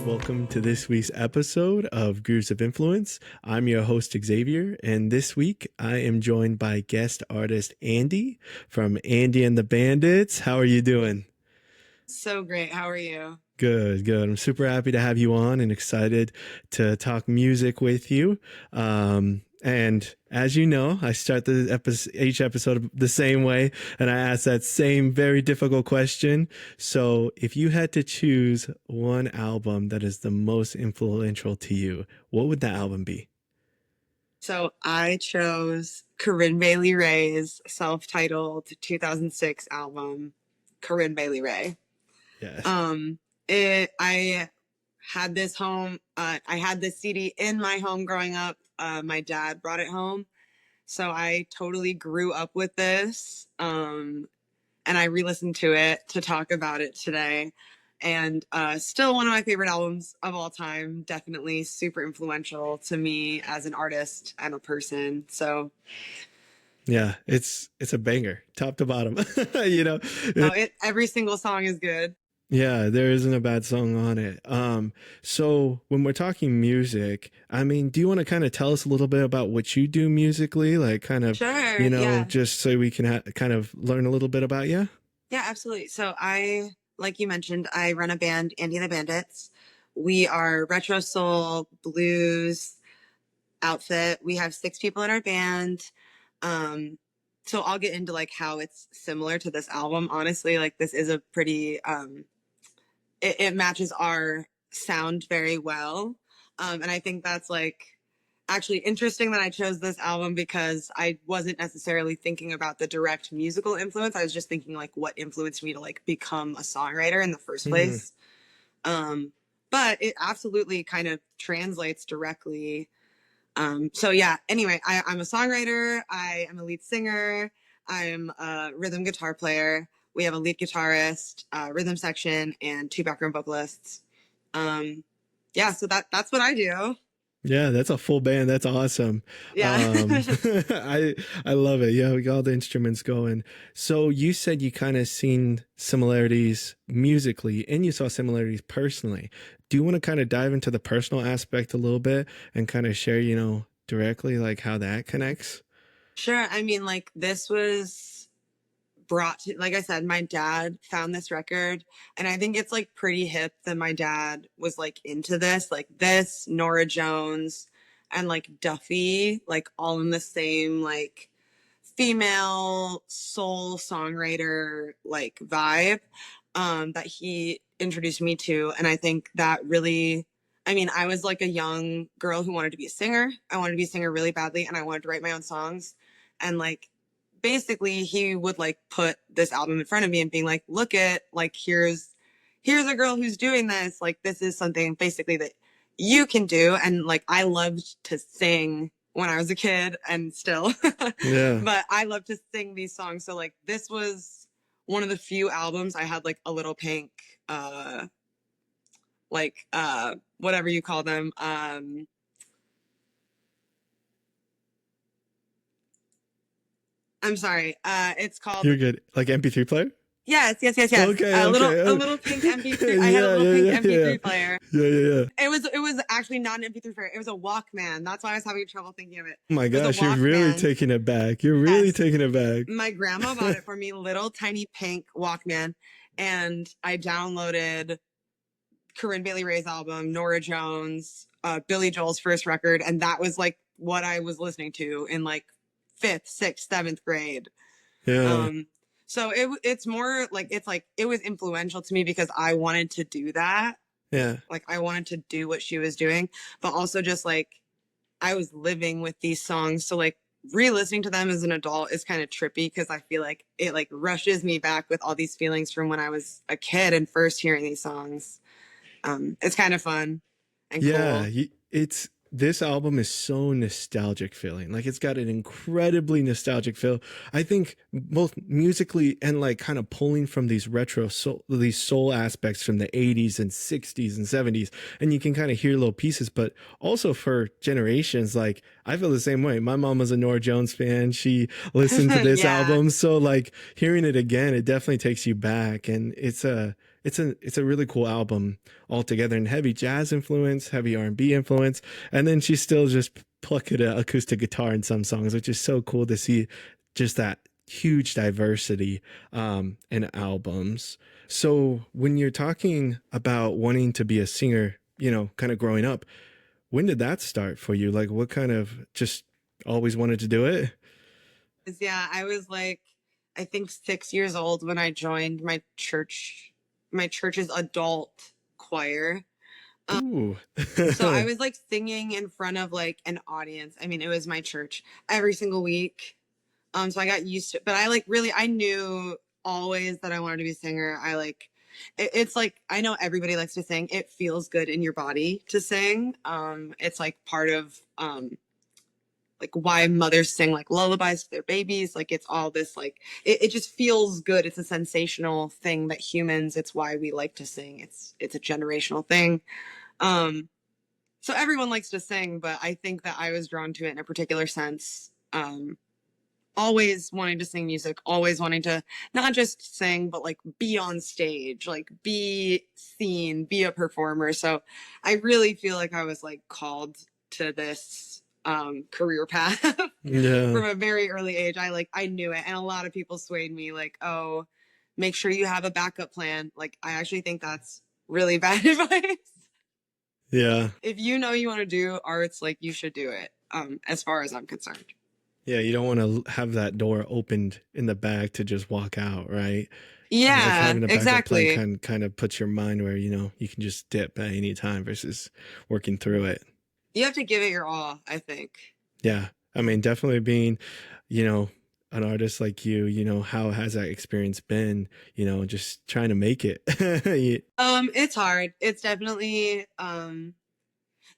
Welcome to this week's episode of Grooves of Influence. I'm your host, Xavier, and this week I am joined by guest artist Andie from Andie and the Bandits. How are you doing? So great. How are you? Good, good. I'm super happy to have you on and excited to talk music with you. And as you know, I start each episode the same way, and I ask that same very difficult question. So if you had to choose one album that is the most influential to you, what would that album be? So I chose Corinne Bailey Rae's self-titled 2006 album, Corinne Bailey Rae. Yes. I had this I had this CD in my home growing up. My dad brought it home. So I totally grew up with this. And I re-listened to it to talk about it today. And still one of my favorite albums of all time. Definitely super influential to me as an artist and a person. So yeah, it's a banger, top to bottom. Every single song is good. Yeah, there isn't a bad song on it. So when we're talking music, I mean, do you want to kind of tell us a little bit about what you do musically? Like kind of, Sure, yeah. just so we can kind of learn a little bit about you? Yeah, absolutely. So like you mentioned, I run a band, Andie and the Bandits. We are retro soul, blues outfit. We have 6 people in our band. So I'll get into like how it's similar to this album. Honestly, like this is a pretty, it matches our sound very well. And I think that's like actually interesting that I chose this album because I wasn't necessarily thinking about the direct musical influence. I was just thinking like what influenced me to like become a songwriter in the first place. But it absolutely kind of translates directly. So yeah, anyway, I'm a songwriter. I am a lead singer. I'm a rhythm guitar player. We have a lead guitarist, rhythm section, and 2 background vocalists. Yeah, so that's what I do. Yeah, that's a full band. That's awesome. Yeah. I love it. Yeah, we got all the instruments going. So you said you kind of seen similarities musically and you saw similarities personally. Do you want to kind of dive into the personal aspect a little bit and kind of share, directly like how that connects? Sure. I mean, like this was brought to, like I said, my dad found this record, and I think it's like pretty hip that my dad was like into this, like this, Norah Jones, and like Duffy, like all in the same like female soul songwriter like vibe that he introduced me to. And I think that really, I mean, I was like a young girl who wanted to be a singer. I wanted to be a singer really badly, and I wanted to write my own songs. And like basically he would like put this album in front of me and being like, look at like here's a girl who's doing this, like this is something basically that you can do. And like I loved to sing when I was a kid and still Yeah. But I love to sing these songs. So like this was one of the few albums I had like a little pink whatever you call them, I'm sorry. It's called. You're good. Like MP3 player? Yes. Okay, a little pink MP3. I had a little pink MP3 player. Yeah. It was actually not an MP3 player. It was a Walkman. That's why I was having trouble thinking of it. Oh my gosh, you're really taking it back. You're really taking it back. My grandma bought it for me, little tiny pink Walkman, and I downloaded Corinne Bailey Rae's album, Norah Jones, Billy Joel's first record, and that was like what I was listening to in like 5th, 6th, 7th grade. Yeah. So it's more like, it's like, it was influential to me because I wanted to do that. Yeah. Like I wanted to do what she was doing, but also just like, I was living with these songs. So like re-listening to them as an adult is kind of trippy because I feel like it like rushes me back with all these feelings from when I was a kid and first hearing these songs. It's kind of fun and cool. This album is so nostalgic feeling. Like it's got an incredibly nostalgic feel. I think both musically and like kind of pulling from these these soul aspects from the 80s and 60s and 70s. And you can kind of hear little pieces, but also for generations, like I feel the same way. My mom was a Norah Jones fan. She listened to this album. So like hearing it again, it definitely takes you back. And it's it's a really cool album altogether, and heavy jazz influence, heavy R&B influence, and then she's still just plucking an acoustic guitar in some songs, which is so cool to see just that huge diversity in albums. So when you're talking about wanting to be a singer, kind of growing up, when did that start for you? Like, what kind of just always wanted to do it? Yeah, I was like, I think 6 years old when I joined my church's adult choir. Ooh. So I was like singing in front of like an audience. I mean, it was my church every single week. So I got used to it, but I like really, I knew always that I wanted to be a singer. I like, it's like, I know everybody likes to sing. It feels good in your body to sing. It's like part of, like why mothers sing like lullabies to their babies. Like it's all this, like, it just feels good. It's a sensational thing that humans, it's why we like to sing. It's a generational thing. Um, so everyone likes to sing, but I think that I was drawn to it in a particular sense. Always wanting to sing music, always wanting to not just sing, but like be on stage, like be seen, be a performer. So I really feel like I was like called to this career path Yeah. from a very early age. I knew it. And a lot of people swayed me like, oh, make sure you have a backup plan. Like, I actually think that's really bad advice. Yeah. If you know you want to do arts, like you should do it, as far as I'm concerned. Yeah, you don't want to have that door opened in the back to just walk out, right? Like Yeah, having a backup plan exactly. kind of puts your mind where, you can just dip at any time versus working through it. You have to give it your all, I think. Yeah. I mean, definitely being, you know, an artist like you, how has that experience been, just trying to make it? It's hard. It's definitely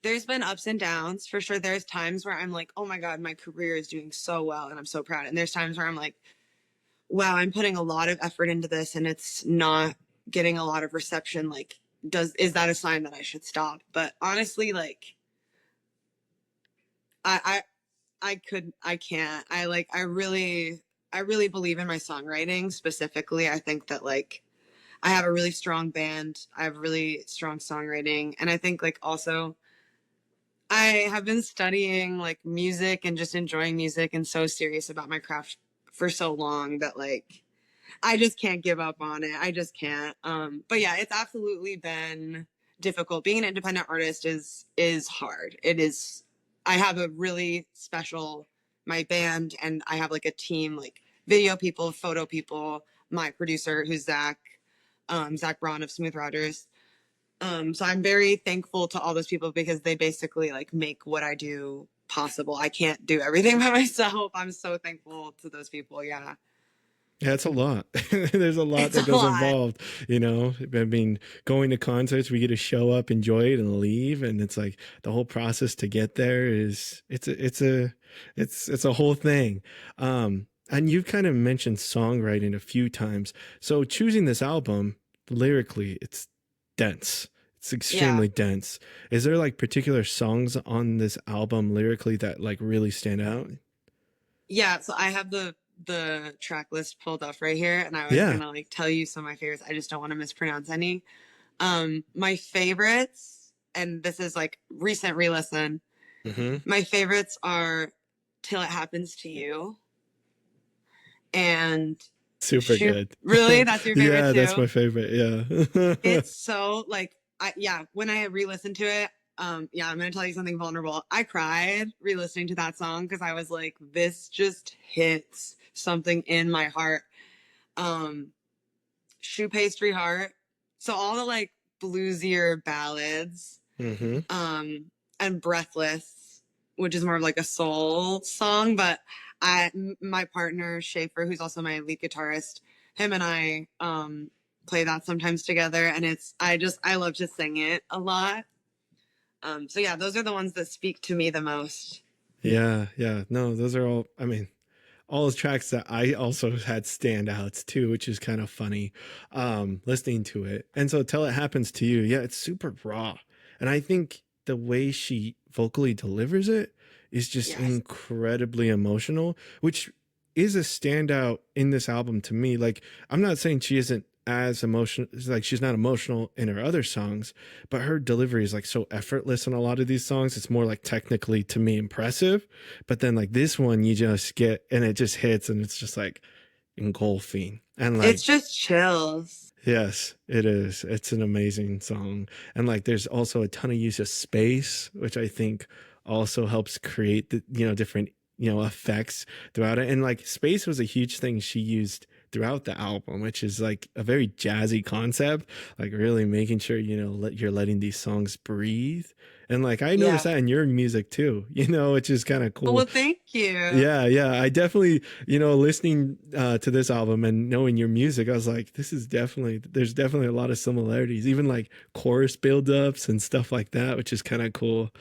there's been ups and downs for sure. There's times where I'm like, oh my God, my career is doing so well and I'm so proud. And there's times where I'm like, wow, I'm putting a lot of effort into this and it's not getting a lot of reception. Like, is that a sign that I should stop? But honestly, like I I can't. I really believe in my songwriting specifically. I think that like I have a really strong band. I have really strong songwriting. And I think like also I have been studying like music and just enjoying music and so serious about my craft for so long that like I just can't give up on it. I just can't. But yeah, it's absolutely been difficult. Being an independent artist is hard. It is. I have a really special my band, and I have like a team, like video people, photo people, my producer, who's Zach Braun of Smooth Rogers. So I'm very thankful to all those people because they basically like make what I do possible. I can't do everything by myself. I'm so thankful to those people. Yeah. Yeah, it's a lot. There's a lot It's that a goes lot. involved, I mean, going to concerts, we get to show up, enjoy it, and leave, and it's like the whole process to get there is it's a whole thing. And you've kind of mentioned songwriting a few times. So choosing this album lyrically, it's dense. It's Yeah. extremely dense. Is there like particular songs on this album lyrically that like really stand out? Yeah, so I have the track list pulled up right here, and I was Yeah. gonna like tell you some of my favorites. I just don't want to mispronounce any. My favorites, and this is like recent re-listen. Mm-hmm. My favorites are "Till It Happens to You" and Super "Shoot." good. Really, that's your favorite Yeah, that's too? my favorite. Yeah. It's so like, yeah. When I re-listened to it, yeah, I'm gonna tell you something vulnerable. I cried re-listening to that song because I was like, this just hits something in my heart. um Shoe Pastry Heart. So all the like bluesier ballads, Hmm. um and Breathless, which is more of like a soul song. But my partner Schaefer, who's also my lead guitarist, him and I play that sometimes together, and I love to sing it a lot. So yeah, those are the ones that speak to me the most. Yeah, yeah. No, those are all, I mean, all those tracks that I also had standouts too, which is kind of funny, listening to it. And so Till It Happens to You, yeah, it's super raw. And I think the way she vocally delivers it is just Yes. incredibly emotional, which is a standout in this album to me. Like, I'm not saying she isn't as emotional, like she's not emotional in her other songs, but her delivery is like so effortless in a lot of these songs. It's more like technically to me impressive, but then like this one you just get and it just hits and it's just like engulfing and like It's just chills. yes, it is. It's an amazing song. And like there's also a ton of use of space, which I think also helps create the, different, effects throughout it. And like space was a huge thing she used throughout the album, which is like a very jazzy concept, like really making sure, you're letting these songs breathe. And like I noticed Yeah. that in your music too, which is kind of Well, cool. thank you. Yeah, yeah. I definitely, listening to this album and knowing your music, I was like, there's definitely a lot of similarities, even like chorus buildups and stuff like that, which is kind of cool.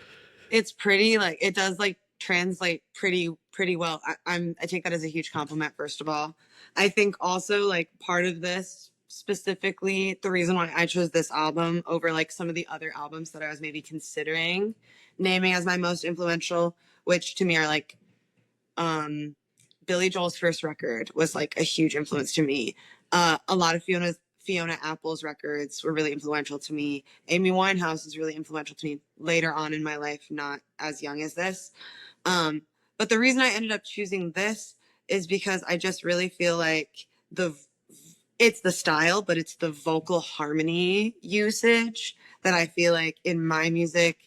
It's pretty like it does like translate pretty well. I take that as a huge compliment, first of all. I think also like part of this specifically the reason why I chose this album over like some of the other albums that I was maybe considering naming as my most influential, which to me are like um Billy Joel's first record was like a huge influence to me. A lot of Fiona Apple's records were really influential to me. Amy Winehouse is really influential to me later on in my life, not as young as this. Um, but the reason I ended up choosing this is because I just really feel like it's the style, but it's the vocal harmony usage that I feel like in my music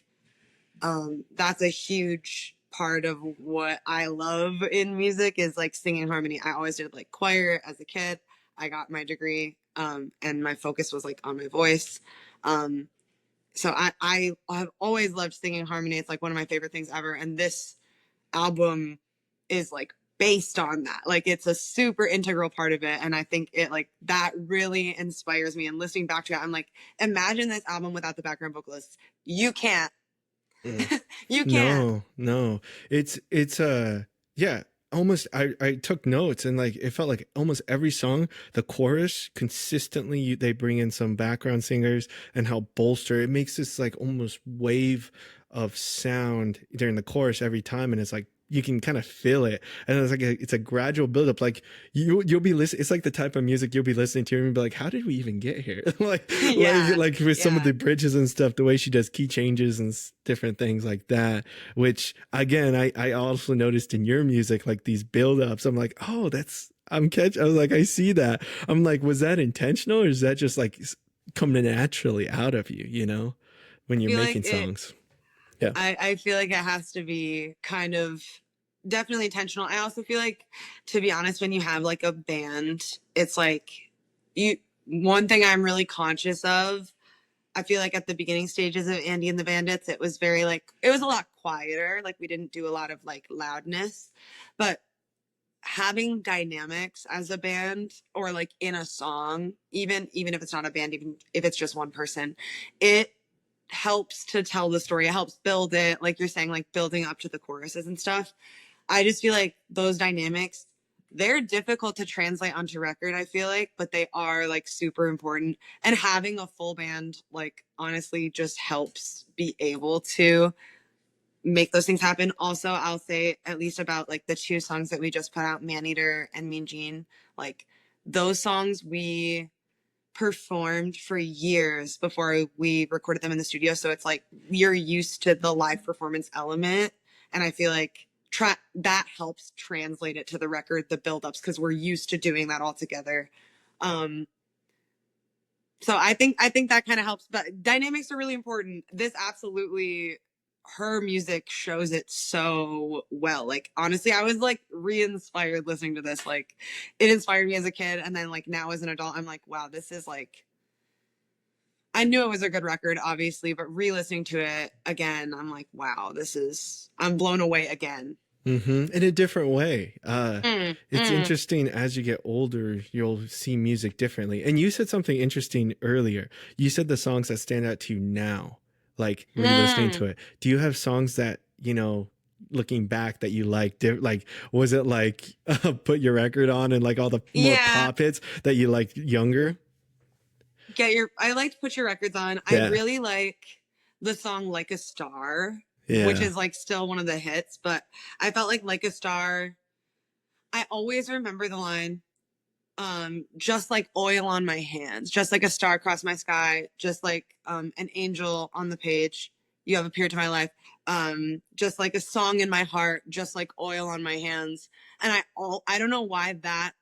that's a huge part of what I love in music is like singing harmony. I always did like choir as a kid. I got my degree and my focus was like on my voice. Um, so I have always loved singing harmony. It's like one of my favorite things ever. And this album is like based on that. Like it's a super integral part of it. And I think it like that really inspires me. And listening back to it, I'm like, imagine this album without the background vocalists. You can't. Mm. You can't. No, no. It's yeah, almost I took notes and like it felt like almost every song, the chorus consistently they bring in some background singers and help bolster. It makes this like almost wave of sound during the chorus every time and it's like you can kind of feel it and it's like it's a gradual buildup like you'll be listening, it's like the type of music you'll be listening to and be like how did we even get here Yeah. like with some of Yeah. the bridges and stuff, the way she does key changes and different things like that, which again, I also noticed in your music, like these build-ups. I'm like, oh, I was like, I see that. I'm like, was that intentional or is that just like coming naturally out of you, when I you're feel like making songs? Yeah. I feel like it has to be kind of definitely intentional. I also feel like, to be honest, when you have like a band, it's like you, one thing I'm really conscious of, I feel like at the beginning stages of Andie and the Bandits, it was very like, it was a lot quieter. Like we didn't do a lot of like loudness, but having dynamics as a band or like in a song, even if it's not a band, even if it's just one person, it helps to tell the story. It helps build it, like you're saying, like building up to the choruses and stuff. I just feel like those dynamics, they're difficult to translate onto record, I feel like, but they are like super important. And having a full band, like honestly, just helps be able to make those things happen. Also, I'll say at least about like the two songs that we just put out, Maneater and Mean Gene, like those songs we performed for years before we recorded them in the studio. So it's like you're used to the live performance element. And I feel like that helps translate it to the record, the buildups, because we're used to doing that all together. Um, so I think that kind of helps. But dynamics are really important. This absolutely her music shows it so well. Like honestly, I was like re-inspired listening to this. Like it inspired me as a kid and then like now as an adult, I'm like, wow, this is like I knew it was a good record, obviously, but re-listening to it again, I'm like, wow, I'm blown away again. In a different way. Mm, It's mm. interesting as you get older, you'll see music differently. And you said something interesting earlier. You said the songs that stand out to you now, like re-listening Mm. to it. Do you have songs that, looking back that you liked? Like, was it like put your record on and like all the more Yeah, pop hits that you liked younger? I like to put your records on. I Yeah. really like the song Like a Star, which Yeah. is like still one of the hits, but I felt like a Star, I always remember the line, just like oil on my hands, just like a star across my sky, just like an angel on the page, you have appeared to my life. Just like a song in my heart, just like oil on my hands. And I don't know why that,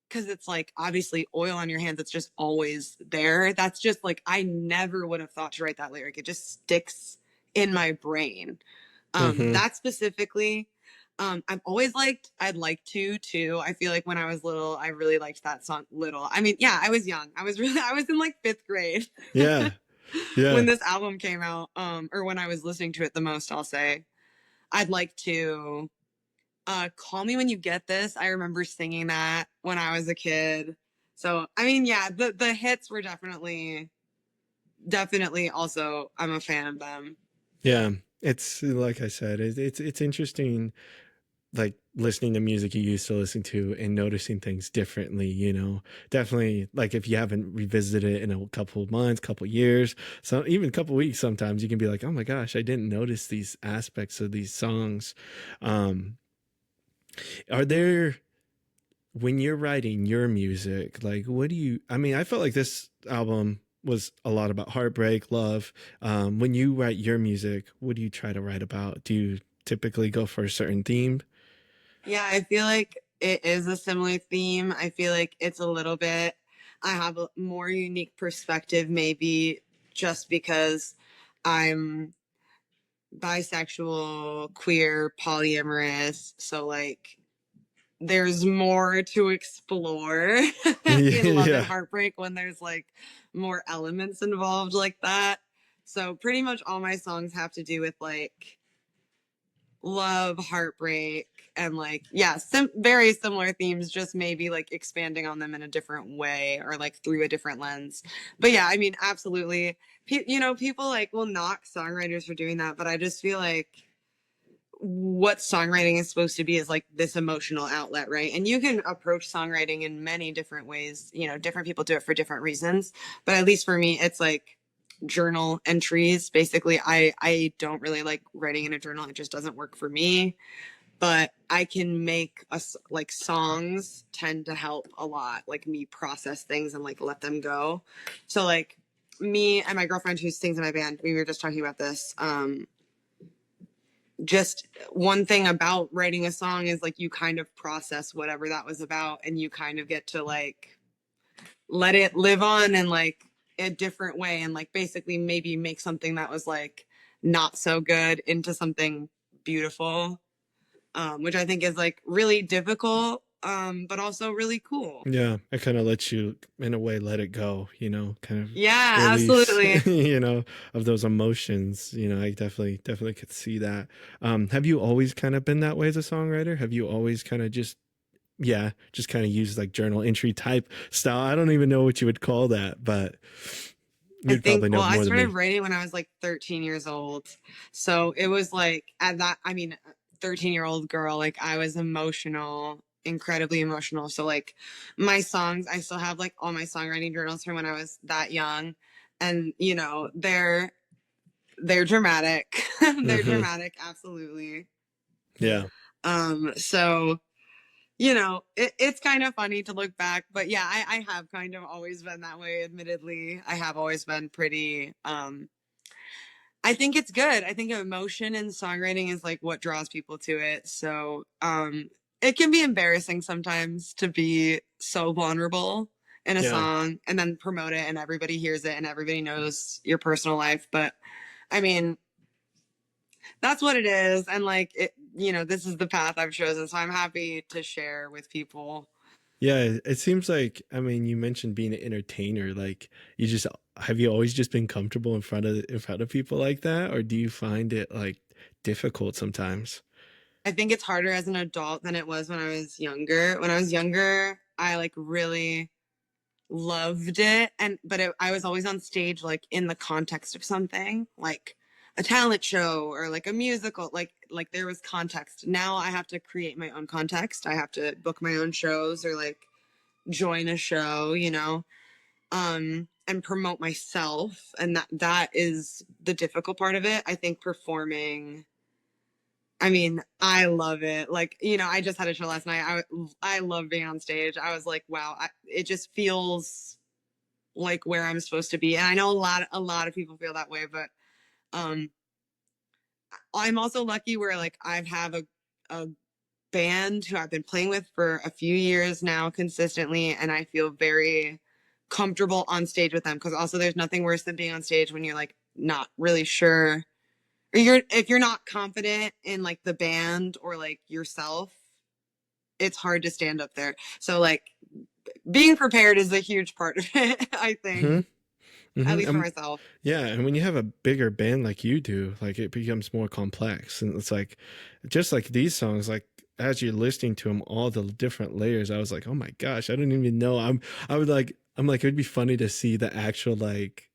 because it's like obviously oil on your hands, it's just always there. That's just like, I never would have thought to write that lyric. It just sticks in my brain. Mm-hmm. That specifically, I've always liked I'd like to too. I feel like when I was little, I really liked that song Little. I mean, yeah, I was young. I was in like 5th grade Yeah. Yeah. when this album came out, or when I was listening to it the most, I'll say. I'd like to Call Me When You Get This. I remember singing that when I was a kid. So, I mean, yeah, the hits were definitely also I'm a fan of them. Yeah. It's like I said, it's interesting, like listening to music you used to listen to and noticing things differently, you know. Definitely, like if you haven't revisited it in a couple of months, couple of years, so even a couple of weeks, sometimes you can be like, oh my gosh, I didn't notice these aspects of these songs. um are there, when you're writing your music, like what do you, I mean, I felt like this album was a lot about heartbreak, love. When you write your music, what do you try to write about? Do you typically go for a certain theme? Yeah, I feel like it is a similar theme. I feel like it's a little bit, I have a more unique perspective, maybe just because I'm bisexual, queer, polyamorous. So, like, there's more to explore in love and Yeah. heartbreak when there's like more elements involved like that. So, pretty much all my songs have to do with like love, heartbreak, and like yeah, very similar themes, just maybe like expanding on them in a different way or like through a different lens. But yeah, I mean, absolutely. You know, people like will knock songwriters for doing that, but I just feel like what songwriting is supposed to be is like this emotional outlet, right? And you can approach songwriting in many different ways. You know, different people do it for different reasons, but at least for me, it's like journal entries. Basically, I don't really like writing in a journal. It just doesn't work for me. But I can make us like songs tend to help a lot, like me process things and like let them go. So like me and my girlfriend who sings in my band, we were just talking about this. Just one thing about writing a song is like you kind of process whatever that was about and you kind of get to like let it live on in like a different way and like basically maybe make something that was like not so good into something beautiful, which I think is like really difficult, but also really cool. Yeah, it kind of lets you, in a way, let it go, you know, kind of Yeah, release, absolutely. you know, of those emotions. You know, I definitely could see that. Have you always kind of been that way as a songwriter? Have you always kind of just, yeah, just kind of used like journal entry type style? I don't even know what you would call that, but I you'd think, probably know well, I more than started me. writing when I was like 13 years old. So it was like at that, I mean, 13-year-old girl, like I was emotional, incredibly emotional. So like my songs, I still have like all my songwriting journals from when I was that young. And you know, they're dramatic. They're Hmm. dramatic, absolutely. Yeah. So you know, it's kind of funny to look back, but yeah, I have kind of always been that way, admittedly. I have always been pretty, I think it's good. I think emotion in songwriting is like what draws people to it. So, it can be embarrassing sometimes to be so vulnerable in a Yeah. song and then promote it and everybody hears it and everybody knows your personal life. But I mean, that's what it is. And like, it, you know, this is the path I've chosen. So I'm happy to share with people. Yeah, it seems like, I mean, you mentioned being an entertainer. Like, you just, have you always just been comfortable in front of people like that, or do you find it like difficult sometimes? I think it's harder as an adult than it was when I was younger. When I was younger, I like really loved it, and but I was always on stage like in the context of something, like a talent show or like a musical. Like there was context. Now I have to create my own context. I have to book my own shows or like join a show, you know, and promote myself, and that is the difficult part of it. I think performing I mean, I love it. Like, you know, I just had a show last night. I love being on stage. I was like, wow, it just feels like where I'm supposed to be. And I know a lot of people feel that way, but um I'm also lucky where like I have a band who I've been playing with for a few years now consistently, and I feel very comfortable on stage with them, because also there's nothing worse than being on stage when you're like not really sure, or if you're not confident in like the band or like yourself, it's hard to stand up there. So like being prepared is a huge part of it, I think, Hmm. at Hmm. least for myself. Yeah, and when you have a bigger band like you do, like it becomes more complex, and it's like, just like these songs, like as you're listening to them, all the different layers, I was like, oh my gosh, I don't even know. I'm like, it'd be funny to see the actual like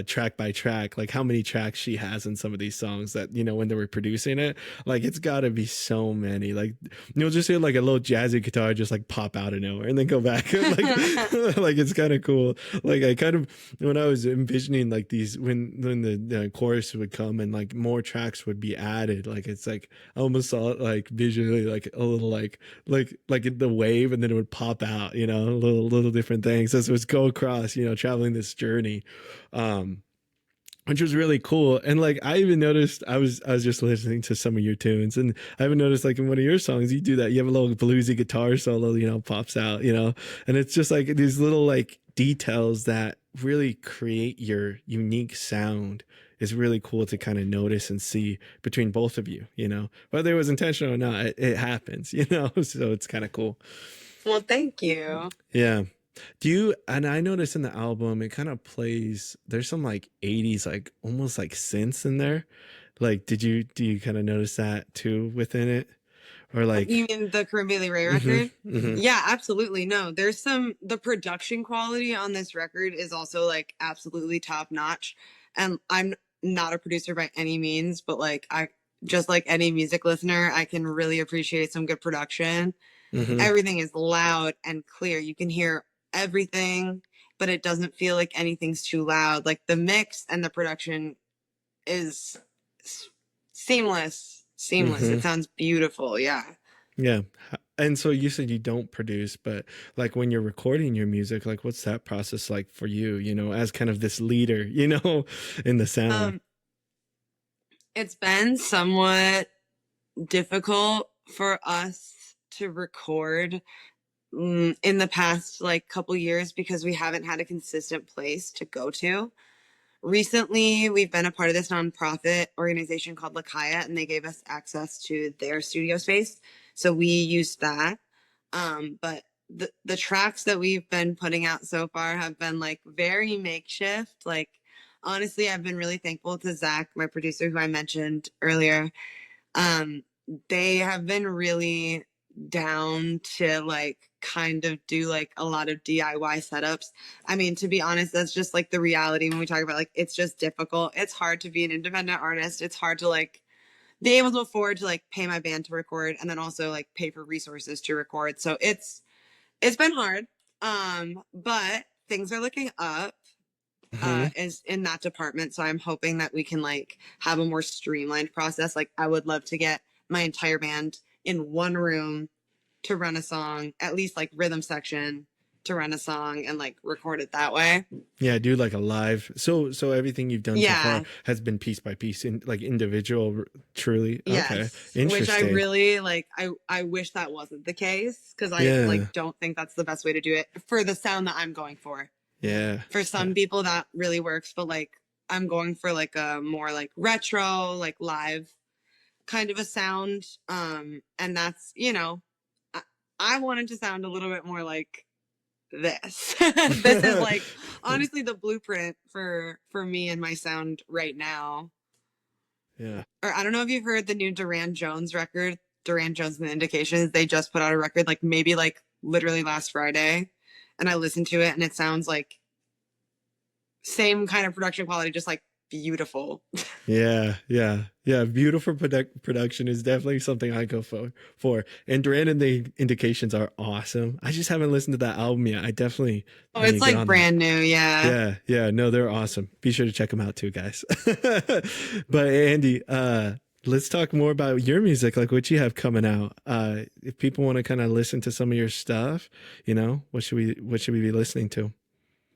track by track, like how many tracks she has in some of these songs that, you know, when they were producing it, like it's got to be so many. Like you'll just hear like a little jazzy guitar just like pop out of nowhere and then go back, like like it's kind of cool. Like I kind of, when I was envisioning like these, when the chorus would come and like more tracks would be added, like it's like I almost saw it like visually like a little like the wave, and then it would pop out, you know, little different things as it was go across, you know, traveling this journey, um which was really cool. And like I even noticed, I was just listening to some of your tunes, and I even noticed like in one of your songs you do that. You have a little bluesy guitar solo, you know, pops out, you know, and it's just like these little like details that really create your unique sound is really cool to kind of notice and see between both of you, you know, whether it was intentional or not, it happens, you know, so it's kind of cool. Well, thank you. Yeah. Do you, and I noticed in the album it kind of plays, there's some like 80s like almost like synths in there. Like do you kind of notice that too within it? Or You like mean the Corinne Bailey Rae mhm, record? mhm, Yeah, absolutely. No, there's the production quality on this record is also like absolutely top notch. And I'm not a producer by any means, but like I just like any music listener, I can really appreciate some good production. mhm, Everything is loud and clear. You can hear everything, but it doesn't feel like anything's too loud. Like the mix and the production is seamless. Seamless. It mhm. sounds beautiful. Yeah. Yeah. And so you said you don't produce, but like when you're recording your music, like what's that process like for you, you know, as kind of this leader, you know, in the sound? Um, it's been somewhat difficult for us to record in the past like couple years because we haven't had a consistent place to go to. Recently, we've been a part of this nonprofit organization called Lakaya, and they gave us access to their studio space. So we used that. But the tracks that we've been putting out so far have been like very makeshift. Like, honestly, I've been really thankful to Zach, my producer, who I mentioned earlier. Um, they have been really down to like kind of do like a lot of DIY setups. I mean, to be honest, that's just like the reality when we talk about like it's just difficult. It's hard to be an independent artist. It's hard to like be able to afford to like pay my band to record and then also like pay for resources to record. So it's been hard. But things are looking up Mhm. is in that department. So I'm hoping that we can like have a more streamlined process. Like I would love to get my entire band in one room to run a song, at least like rhythm section to run a song and like record it that way. Yeah, do like a live. So everything you've done so far Yeah. has been piece by piece in like individual truly. Okay. Yes. Which I Interesting. really like I wish that wasn't the case because I Yeah. like don't think that's the best way to do it for the sound that I'm going for. Yeah. For Yeah. some people that really works, but like I'm going for like a more like retro, like live kind of a sound. And that's, you know, I, I wanted to sound a little bit more like this. This is like honestly the blueprint for me and my sound right now. Yeah. Or I don't know if you've heard the new Duran Jones record, Duran Jones and the Indications. They just put out a record like maybe like literally last Friday. And I listened to it and it sounds like same kind of production quality, just like beautiful. Yeah, yeah, yeah. Beautiful production is definitely something I go for. And Duran and the Indications are awesome. I just haven't listened to that album yet. I definitely Oh, need to it's get like on that. brand new. Yeah. Yeah, yeah. No, they're awesome. Be sure to check them out too, guys. But Andie, let's talk more about your music, like what you have coming out. If people want to kind of listen to some of your stuff, what should we be listening to?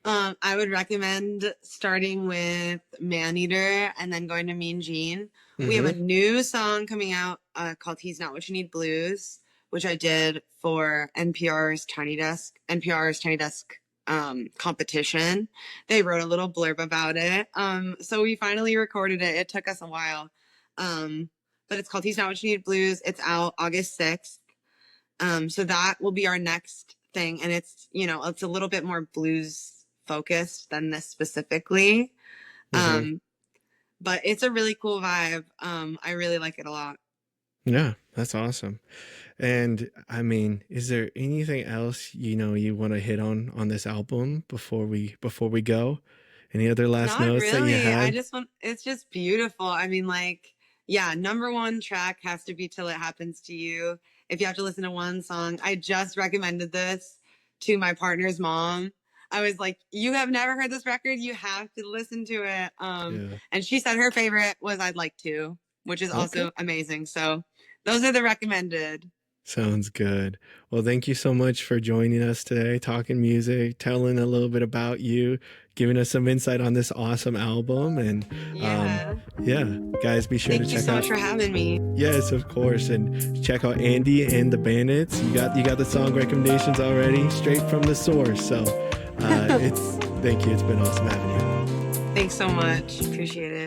I would recommend starting with Man Eater and then going to Mean Gene. We have a Mm-hmm. new song coming out called He's Not What You Need Blues, which I did for NPR's Tiny Desk competition. They wrote a little blurb about it. So we finally recorded it. It took us a while. But it's called He's Not What You Need Blues. It's out August 6th. So that will be our next thing. And it's a little bit more blues focused than this specifically. Mm-hmm. But it's a really cool vibe. I really like it a lot. Yeah, that's awesome. And I mean, is there anything else you want to hit on this album before we go? Any other last Not notes that you really. had? It's just beautiful. I mean, like, yeah, number one track has to be Till It Happens to You. If you have to listen to one song, I just recommended this to my partner's mom. I was like, you have never heard this record? You have to listen to it. Yeah. And she said her favorite was I'd Like To, which is Okay. also amazing. So those are the recommended. Sounds good. Well, thank you so much for joining us today, talking music, telling a little bit about you, giving us some insight on this awesome album. And Yeah. yeah, guys, be sure to Thank you check so out. much for having me. Yes, of course, and check out Andie and the Bandits. You got the song recommendations already, straight from the source. So it's thank you. It's been awesome having you. Thanks so much. Appreciate it.